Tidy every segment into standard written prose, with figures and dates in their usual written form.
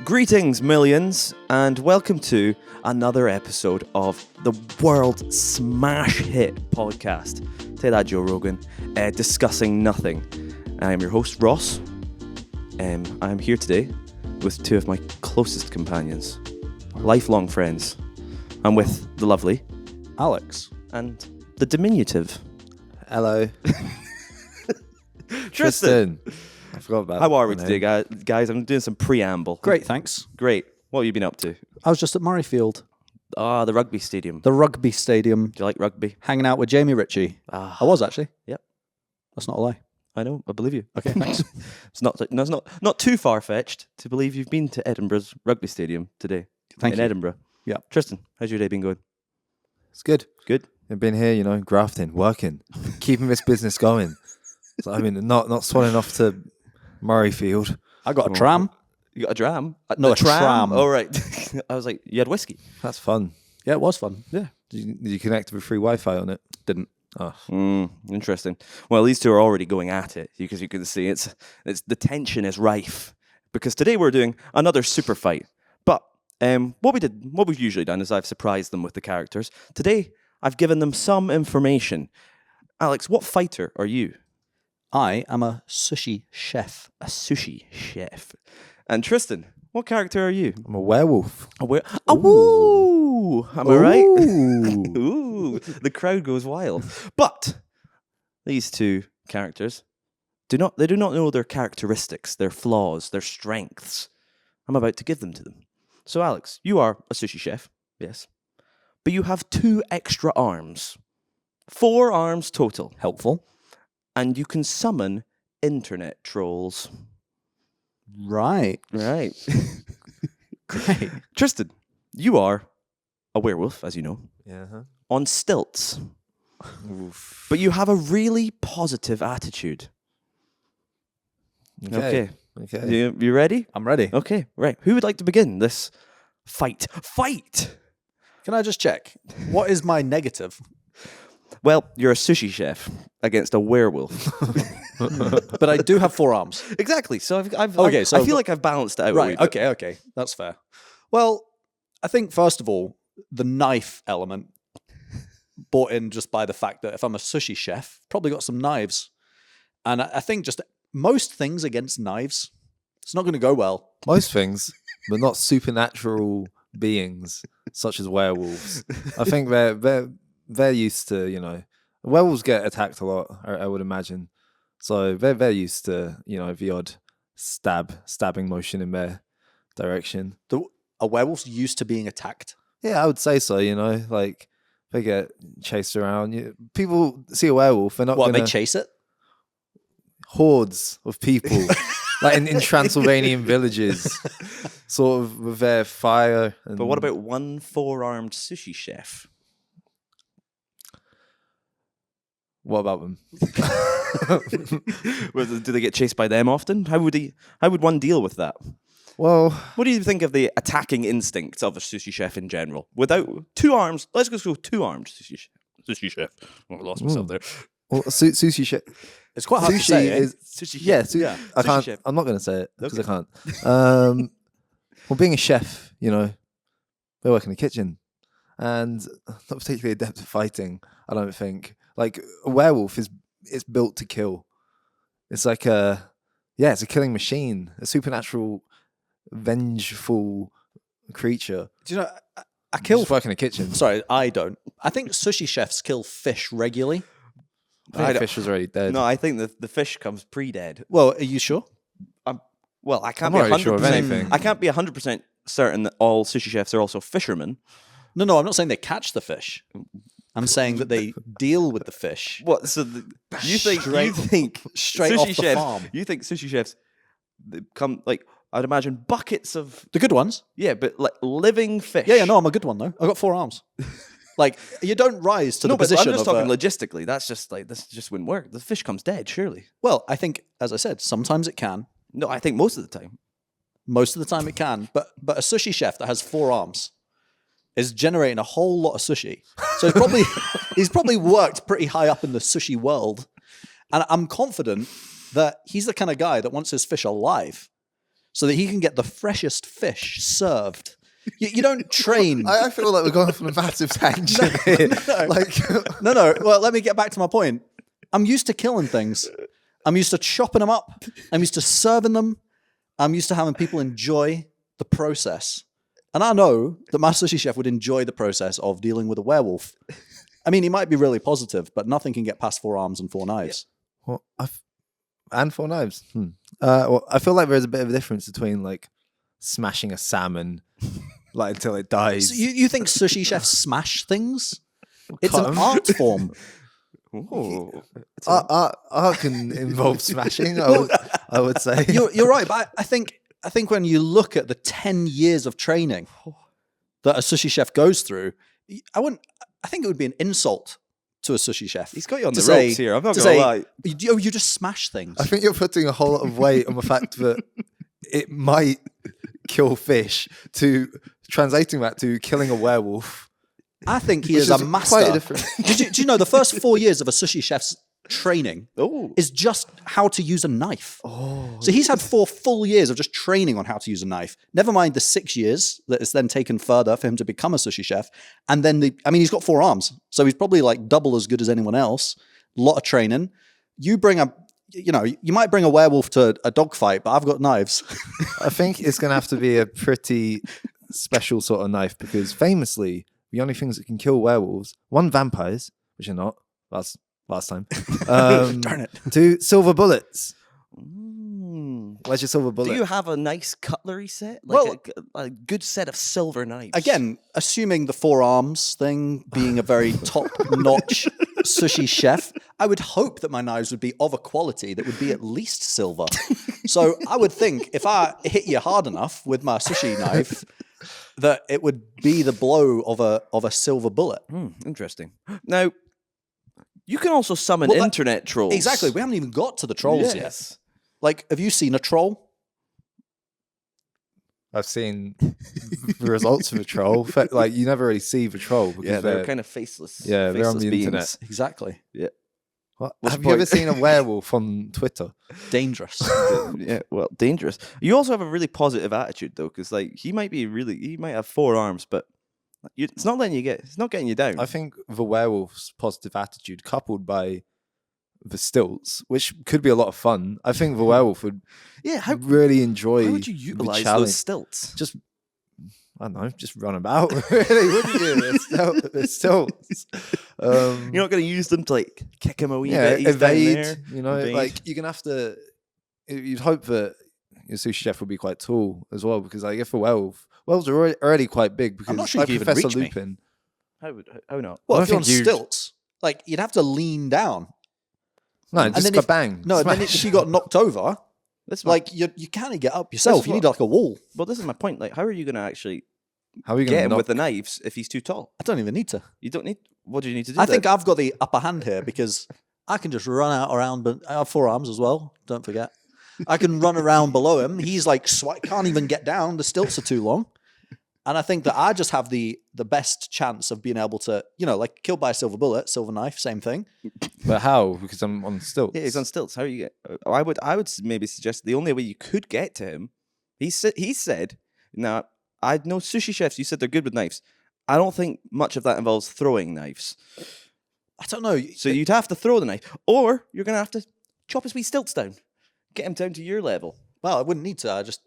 Greetings, millions, and welcome to another episode of the world smash hit podcast. Say that, Joe Rogan. Discussing nothing. I am your host, Ross. I am here today with two of my closest companions, lifelong friends. I'm with the lovely Alex and the diminutive. Hello. Tristan. I forgot about How are we my today, name. guys? I'm doing some preamble. Great, thanks. Great. What have you been up to? I was just at Murrayfield, Ah, the rugby stadium. the rugby stadium, Do you like rugby? hanging out with Jamie Ritchie. Ah, I was actually. Yep. That's not a lie. I know. I believe you. Okay, thanks. It's not too far fetched to believe you've been to Edinburgh's rugby stadium today. Thank in you. Edinburgh. Yeah. Tristan, how's your day been going? It's good. Good. I've been here, grafting, working, keeping this business going. So, not swanning off to Murrayfield. I got a tram. You got a dram? No, a tram. tram. Oh, right. I was like, you had whiskey. That's fun. Yeah, it was fun. Yeah. Did you connect with free Wi-Fi on it? Didn't. Oh, Interesting. Well, these two are already going at it because you can see it's the tension is rife because today we're doing another super fight. But what we've usually done is I've surprised them with the characters. Today I've given them some information. Alex, what fighter are you? I am a sushi chef. A sushi chef. And Tristan, what character are you? I'm a werewolf. Ooh. Am I right? Ooh. Ooh, the crowd goes wild. But these two characters do not know their characteristics, their flaws, their strengths. I'm about to give them to them. So Alex, you are a sushi chef, yes. But you have 2 extra arms. 4 arms total. Helpful. And you can summon internet trolls. Right. Right. Great. Tristan, you are a werewolf, as you know, Yeah. on stilts. Oof. But you have a really positive attitude. Okay. You ready? I'm ready. Okay, right. Who would like to begin this fight? Fight! Can I just check? What is my negative? Well, you're a sushi chef against a werewolf. But I do have 4 arms. Exactly. So Okay, so I feel like I've balanced it out. Right. Okay. That's fair. Well, I think first of all, the knife element brought in just by the fact that if I'm a sushi chef, probably got some knives. And I think just most things against knives, it's not going to go well. Most things, but not supernatural beings such as werewolves. I think they're used to, werewolves get attacked a lot, I would imagine. So they're used to, the odd stabbing motion in their direction. A werewolf's used to being attacked. Yeah, I would say so, like they get chased around. People see a werewolf, they're not What, gonna... they chase it? Hordes of people, like in Transylvanian villages, sort of with their fire. But what about one 4-armed sushi chef? What about them? Do they get chased by them often? How would one deal with that? Well, What do you think of the attacking instincts of a sushi chef in general? Without 2 arms, let's just go 2-armed sushi chef. Oh, I lost myself there. sushi chef. It's quite hard to Sushi say. is Sushi chef. yeah. I Sushi can't. chef. I'm not going to say it because Okay. I can't. Well, being a chef, they work in the kitchen, and not particularly adept at fighting. I don't think. Like a werewolf it's built to kill. It's like it's a killing machine, a supernatural, vengeful creature. Do you know, I Kill. kill... Just work in the kitchen. Sorry, I don't. I think sushi chefs kill fish regularly. I think I the don't- fish was already dead. No, I think the fish comes pre-dead. Well, are you sure? Well, I can't I'm be not really sure of 100%. anything. I can't be 100% certain that all sushi chefs are also fishermen. No, I'm not saying they catch the fish. I'm saying that they deal with the fish. What? So you think Straight sushi off the chefs? farm. You think sushi chefs they come like I'd imagine buckets of The good ones. but like living fish. Yeah, no, I'm a good one though. I got 4 arms. Like, you don't rise to No, the but position I'm just of talking logistically. That's just like this just wouldn't work. The fish comes dead, surely. Well, I think, as I said, sometimes it can. No, I think most of the time. Most of the time it can. But a sushi chef that has 4 arms is generating a whole lot of sushi. So he's probably worked pretty high up in the sushi world. And I'm confident that he's the kind of guy that wants his fish alive. so that he can get the freshest fish served. You don't train. I feel like we're going off on a massive tangent here. No. Like, No. Well, let me get back to my point. I'm used to killing things. I'm used to chopping them up. I'm used to serving them. I'm used to having people enjoy the process. And I know that my sushi chef would enjoy the process of dealing with a werewolf. I mean, he might be really positive, but nothing can get past 4 arms and 4 knives. well, and 4 knives. Well, I feel like there's a bit of a difference between like smashing a salmon like until it dies. So you think sushi chefs smash things? It's cut an 'em. art form. Ooh. Art can involve smashing. I would say. You're right, but I think when you look at the 10 years of training that a sushi chef goes through, I think it would be an insult to a sushi chef. He's got you on to the say- ropes here. I'm not to going to say, lie. You just smash things. I think you're putting a whole lot of weight on the fact that it might kill fish to translating that to killing a werewolf. I think he Which is a is master. quite a different- Do you know the first 4 years of a sushi chef's training Oh. is just how to use a knife? Oh, So he's had 4 full years of just training on how to use a knife. Never mind the 6 years that it's then taken further for him to become a sushi chef. And then, he's got 4 arms. So he's probably like double as good as anyone else. A lot of training. You might bring a werewolf to a dogfight, but I've got knives. I think it's going to have to be a pretty special sort of knife because famously, the only things that can kill werewolves, 1, vampires, which are not. That's last time. Darn it. 2, silver bullets. Mm. Where's your silver bullet? Do you have a nice cutlery set? Like Well- a good set of silver knives? Again, assuming the 4 arms thing being a very top-notch sushi chef, I would hope that my knives would be of a quality that would be at least silver. So I would think if I hit you hard enough with my sushi knife, that it would be the blow of a silver bullet. Interesting. Now, you can also summon Well, internet trolls. Exactly. We haven't even got to the trolls yet. Yes. Like, have you seen a troll? I've seen the results of a troll. Like you never really see the troll because Yeah, they're kind of faceless. Yeah, they're on faceless the beings. internet. Exactly. Yeah. What? What's Have the you ever point? seen a werewolf on Twitter? Dangerous. Yeah, well, dangerous. You also have a really positive attitude though, because like he might have 4 arms, but it's not getting you down. I think the werewolf's positive attitude coupled by the stilts, which could be a lot of fun. I think the werewolf would how really enjoy would you the utilize challenge. those stilts? Just I don't know, just run about. Really, wouldn't you? The stilts. You're not going to use them to like kick him a wee Yeah, bit. He's down evade. there. You know, Evade. like you're gonna have to. You'd hope that your sushi chef would be quite tall as well, because like if a werewolves are already quite big. Because not sure like you could even Professor reach me. Lupin. How not? Well, I if you're on think you'd- stilts, like, you'd have to lean down. No, And just then go if- bang. No, and then smash. if you got knocked over, That's like, you can't get up yourself. That's You what- need, like, a wall. Well, this is my point. Like, how are you going to actually How are you gonna get him knock? with the knives if he's too tall? I don't even need to. You don't need. What do you need to do? I think then? I've got the upper hand here because I can just run out around, but I have 4 arms as well. Don't forget. I can run around below him. He's like, can't even get down. The stilts are too long. And I think that I just have the best chance of being able to, like killed by a silver bullet, silver knife, same thing. But how? Because I'm on stilts. Yeah, he's on stilts. How are you get? I would maybe suggest the only way you could get to him. He said. Now I know sushi chefs. You said they're good with knives. I don't think much of that involves throwing knives. I don't know. So you'd have to throw the knife, or you're gonna have to chop his wee stilts down, get him down to your level. Well, I wouldn't need to. I just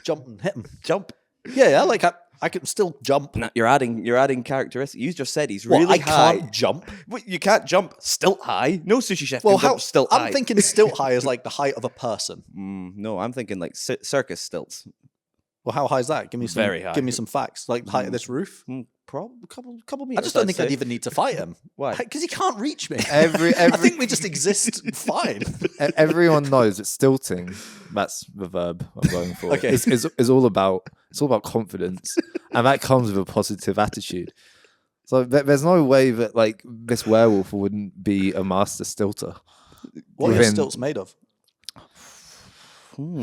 jump and hit him. Jump. Yeah, like I can still jump. Nah, you're adding characteristics. You just said he's Well, really I high. can't jump. Wait, you can't jump stilt high. No sushi chef Well, can jump stilt high. I'm thinking stilt high is like the height of a person. No, I'm thinking like circus stilts. Well, how high is that? Give me some. Very high. Give me some facts. Like the height of this roof. Probably couple I meters. just don't think I'd even need to fight him. Why? Because he can't reach me. Every I think we just exist fine. everyone knows that stilting, that's the verb I'm going for. Okay. is all about confidence, and that comes with a positive attitude. So there's no way that like this werewolf wouldn't be a master stilter. What are your Within- stilts made of?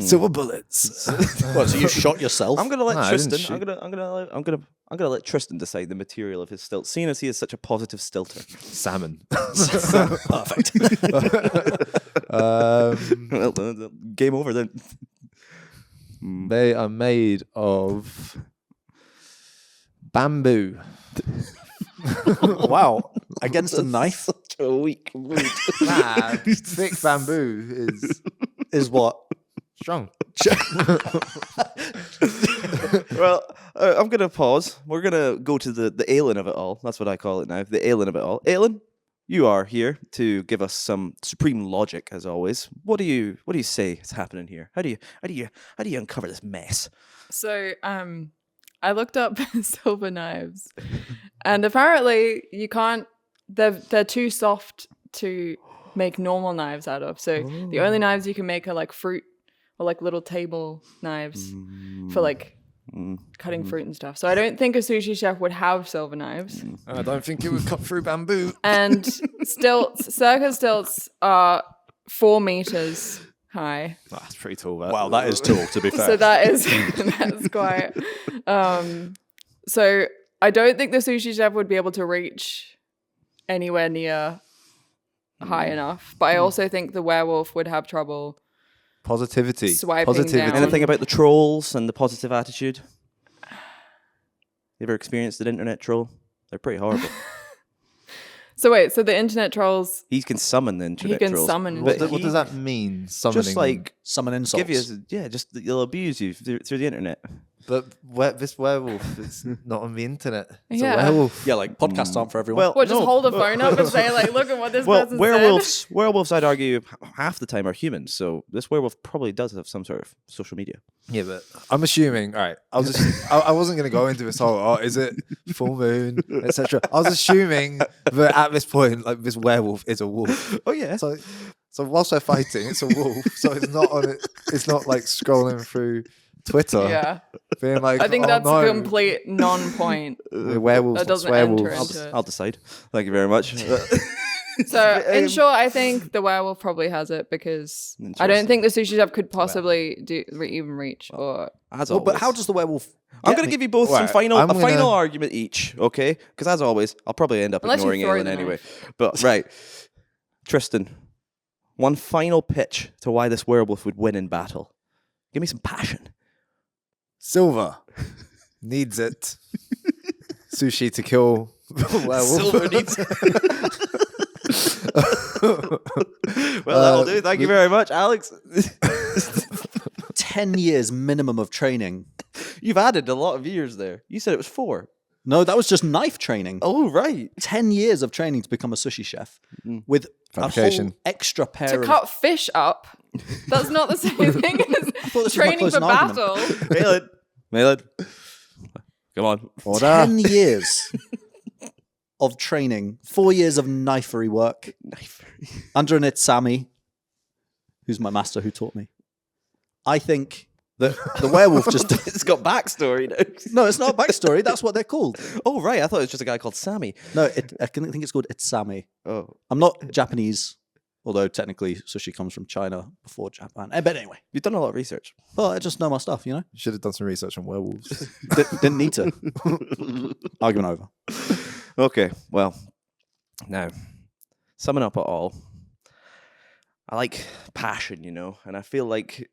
Silver bullets. What? So you shot yourself? I'm gonna let No, I didn't Tristan. shoot. I'm gonna let Tristan decide the material of his stilt, seeing as he is such a positive stilter. Salmon. Perfect. Um, Well, game over then. They are made of bamboo. Wow. Against a knife Such a weak mood. Nah, thick bamboo is what? strong. Well, I'm going to pause. We're going to go to the Aelin of it all. That's what I call it now. The Aelin of it all. Aelin, you are here to give us some supreme logic, as always. What do you say is happening here? How do you uncover this mess? So, I looked up silver knives, and apparently you can't. They're too soft to make normal knives out of. So the only knives you can make are like fruit or like little table knives for like cutting fruit and stuff. So I don't think a sushi chef would have silver knives. I don't think it would cut through bamboo. And circus stilts are 4 meters high. Oh, that's pretty tall. Wow, that is tall, to be fair. So that's quite. So I don't think the sushi chef would be able to reach anywhere near high enough. But I also think the werewolf would have trouble Positivity. swiping down. Anything about the trolls and the positive attitude? You ever experienced an internet troll? They're pretty horrible. So wait, so the internet trolls, He can summon the he internet can trolls. summon. What, But what he- does that mean? Summoning Just like Summon insults. give you, just they'll abuse you through the internet. But this werewolf is not on the internet. It's Yeah. a werewolf. Yeah, like podcasts aren't for everyone. Well, What, just no. hold a phone up and say like, look at what this Well, person werewolves, I'd argue half the time are humans. So this werewolf probably does have some sort of social media. Yeah, but I'm assuming. All right, I wasn't going to go into this whole. Is it full moon, etc. I was assuming that at this point, like this werewolf is a wolf. Oh yeah. So whilst they're fighting, it's a wolf. So it's not on it. It's not like scrolling through Twitter, Yeah, being like, I think oh, that's no, a complete non-point. the werewolves. That doesn't werewolves. enter into it. I'll decide. Thank you very much. So in short, I think the werewolf probably has it because I don't think the sushi chef could possibly even reach or. As Well, always. but how does the werewolf? I'm going to give you both some Right, final I'm a final gonna- argument each, okay? Because as always, I'll probably end up Unless you ignoring throw Aelin the anyway. knife. But right, Tristan, one final pitch to why this werewolf would win in battle. Give me some passion. Silver needs it. Sushi to kill the werewolf. Silver needs. Well, that'll do. Thank you very much, Alex. 10 years minimum of training. You've added a lot of years there. You said it was 4. No, that was just knife training. Oh, right. 10 years of training to become a sushi chef with a whole Fabrication. extra pair To of... cut fish up, that's not the same thing this as was my training for closing argument. battle. Malin. Come on. 10 years of training, 4 years of knifery work under an Itsami, who's my master who taught me. I think that the werewolf just... It's got backstory now. No, it's not a backstory. That's what they're called. Oh, right. I thought it was just a guy called Sammy. No, I think it's called Itsami. Oh. I'm not Japanese, although technically sushi comes from China before Japan. But anyway, You've done a lot of research. well, I just know my stuff, you know? You should have done some research on werewolves. Didn't need to. Argument over. Okay, well, now, summing up it all, I like passion, and I feel like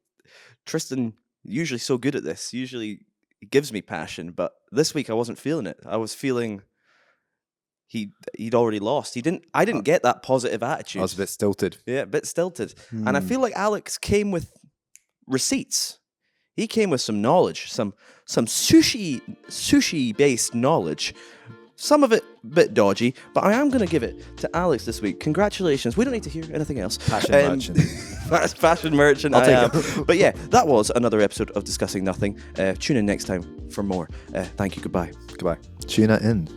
Tristan usually so good at this. Usually he gives me passion, but this week I wasn't feeling it. I was feeling he'd already lost. I didn't get that positive attitude. I was a bit stilted. Yeah, a bit stilted. And I feel like Alex came with receipts. He came with some knowledge, some sushi based knowledge. Some of it a bit dodgy, but I am going to give it to Alex this week. Congratulations. We don't need to hear anything else. Passion merchant. Fashion merchant. I'll I take am. But yeah, that was another episode of Discussing Nothing. Tune in next time for more. Thank you. Goodbye. Goodbye. Tuna in.